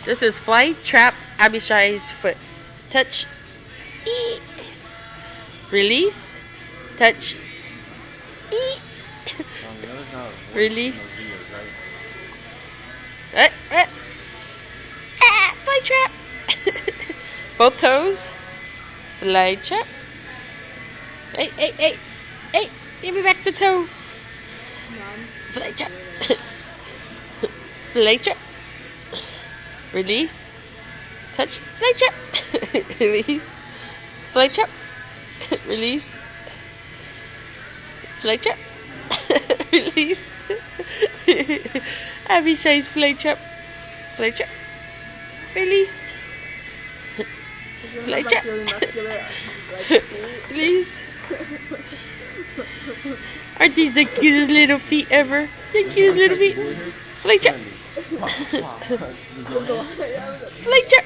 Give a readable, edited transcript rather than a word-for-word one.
This is fly, trap, Abishai's foot. Touch. Eee. Release. Touch. Eee. Release. Fly trap. Both toes. Fly trap. Hey. Give me back the toe. Fly trap. Fly trap. Release. Touch. Fly trap. Release. Fly trap. Release. Fly trap. Release. Abishai's fly trap. Fly trap. Release. Fly trap. Release. Aren't these the cutest little feet ever? The cutest little feet. Fly trap. Fly trap.